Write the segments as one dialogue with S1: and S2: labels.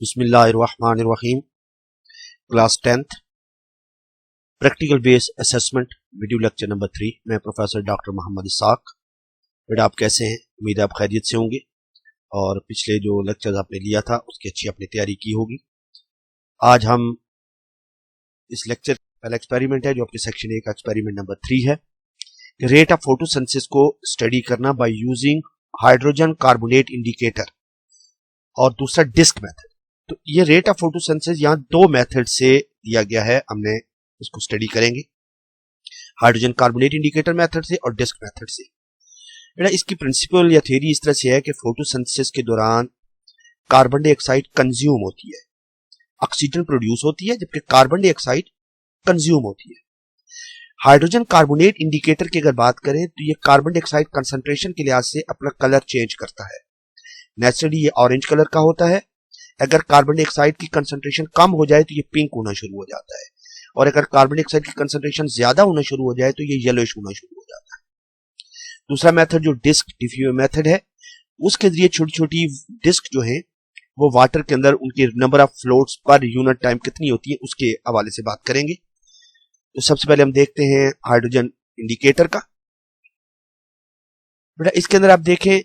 S1: बिस्मिल्लाहिर्रहमानिर्रहीम। Class 10th practical base assessment video lecture number 3 मैं professor doctor Mohammad Isaac. बेटा आप कैसे हैं? उम्मीद है आप खैरियत से होंगे और पिछले जो लेक्चर्स आपने लिया था उसकी अच्छी आपने तैयारी की होगी। आज हम इस लेक्चर पहला एक्सपेरिमेंट है जो आपके सेक्शन 1 का एक्सपेरिमेंट नंबर 3 है। रेट ऑफ फोटोसिंथेसिस को स्टडी करना by using hydrogen carbonate indicator और दूसरा डिस्क मेथड। तो ये रेट ऑफ फोटोसिंथेसिस यहाँ दो मेथड से दिया गया है, हमने इसको स्टडी करेंगे हाइड्रोजन कार्बोनेट इंडिकेटर मेथड से और डिस्क मेथड से। बेटा इसकी प्रिंसिपल या थ्योरी इस तरह से है कि फोटोसिंथेसिस के दौरान कार्बन डाइऑक्साइड कंज्यूम होती है, ऑक्सीजन प्रोड्यूस होती है जबकि कार्बन डाइऑक्साइड कंज्यूम होती है। हाइड्रोजन कार्बोनेट इंडिकेटर की अगर बात करें तो ये कार्बन डाइऑक्साइड कंसंट्रेशन के लिहाज से अपना कलर चेंज करता है। नेचुरली ये ऑरेंज कलर का होता है, अगर कार्बन डाइऑक्साइड की कंसंट्रेशन कम हो जाए तो ये पिंक होना शुरू हो जाता है और अगर कार्बन डाइऑक्साइड की कंसंट्रेशन ज्यादा होना शुरू हो जाए तो ये येलोइश होना शुरू हो जाता है। दूसरा मेथड जो डिस्क डिफ्यूजन मेथड है, उसके जरिए छोटी छोटी डिस्क जो है वो वाटर के अंदर उनके number of floats per unit time कितनी होती है उसके हवाले से बात करेंगे। तो सबसे पहले हम देखते हैं हाइड्रोजन इंडिकेटर का। बेटा इसके अंदर आप देखें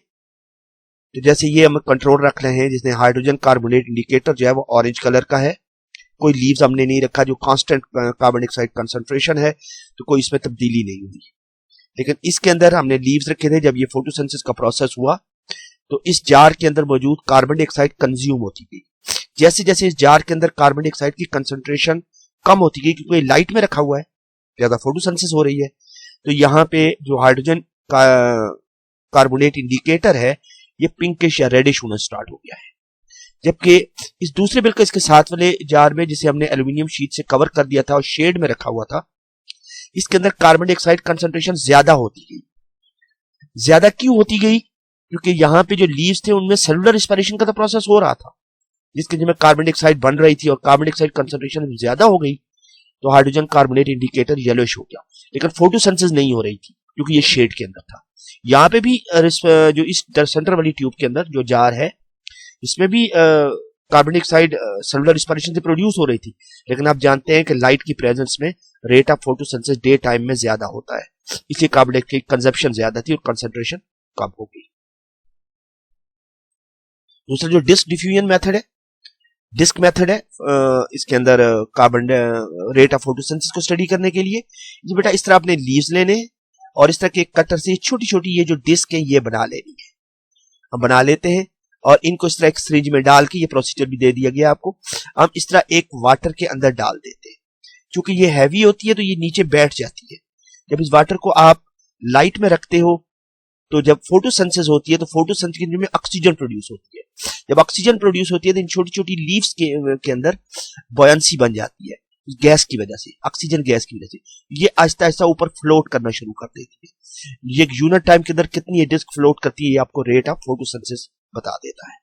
S1: तो जैसे ये हम कंट्रोल रख रहे हैं जिसने हाइड्रोजन कार्बोनेट इंडिकेटर जो है वो ऑरेंज कलर का है, कोई लीव्स हमने नहीं रखा, जो कांस्टेंट कार्बन डाइऑक्साइड कंसंट्रेशन है तो कोई इसमें तब्दीली नहीं हुई। लेकिन इसके अंदर हमने लीव्स रखे थे जब ये फोटोसिंथेसिस का प्रोसेस हुआ तो इस जार के अंदर मौजूद कार्बन डाइऑक्साइड कंज्यूम होती गई। जैसे जैसे इस जार के अंदर कार्बन डाइऑक्साइड की कंसंट्रेशन कम होती गई क्योंकि लाइट में रखा हुआ है, ज्यादा फोटोसिंथेसिस हो रही है, तो यहाँ पे जो हाइड्रोजन कार्बोनेट इंडिकेटर है ये पिंकिश या रेडिश होना स्टार्ट हो गया है। जबकि इस दूसरे बिल्कुल इसके साथ वाले जार में जिसे हमने एल्यूमिनियम शीट से कवर कर दिया था और शेड में रखा हुआ था, इसके अंदर कार्बन डाइऑक्साइड कंसंट्रेशन ज्यादा होती गई। ज्यादा क्यों होती गई? क्योंकि यहाँ पे जो लीव्स थे उनमें सेलुलर रिस्पिरेशन का तो प्रोसेस हो रहा था जिसके जिसमें कार्बन डाइऑक्साइड बन रही थी और कार्बन डाइऑक्साइड कंसंट्रेशन ज्यादा हो गई तो हाइड्रोजन कार्बोनेट इंडिकेटर येलोइश हो गया। लेकिन फोटोसिंथेसिस नहीं हो रही थी क्योंकि ये शेड के अंदर था। यहाँ पे भी जो इस सेंटर वाली ट्यूब के अंदर जो जार है इसमें भी कार्बन डाइऑक्साइड सेलुलर रिस्पिरेशन से प्रोड्यूस हो रही थी, लेकिन आप जानते हैं कि लाइट की प्रेजेंस में rate of photosynthesis day time में ज्यादा होता है, इसलिए कार्बन डाइऑक्साइड कंजप्शन ज्यादा थी और कंसंट्रेशन कम हो गई। दूसरा जो डिस्क डिफ्यूजन मेथड है, डिस्क मेथड है, इसके अंदर कार्बन रेट ऑफ फोटोसिंथेसिस को स्टडी करने के लिए ये बेटा इस तरह आपने लीव्स लेने और इस तरह के कटर से छोटी छोटी ये जो डिस्क है ये बना लेनी है। हम बना लेते हैं और इनको इस तरह एक सिरिंज में डाल के, ये प्रोसीजर भी दे दिया गया आपको, हम इस तरह एक वाटर के अंदर डाल देते हैं। क्योंकि ये हैवी होती है तो ये नीचे बैठ जाती है। जब इस वाटर को आप लाइट में रखते हो तो जब फोटोसिंथेसिस होती है तो फोटोसिंथेसिस में ऑक्सीजन प्रोड्यूस होती है। जब ऑक्सीजन प्रोड्यूस होती है तो इन छोटी छोटी लीव्स के अंदर बॉयंसी बन जाती है गैस की वजह से, ऑक्सीजन गैस की वजह से ये आहिस्ता आहिस्ता ऊपर फ्लोट करना शुरू कर देती है। ये यूनिट टाइम के अंदर कितनी ये डिस्क फ्लोट करती है ये आपको रेट ऑफ फोटोसिंथेसिस बता देता है।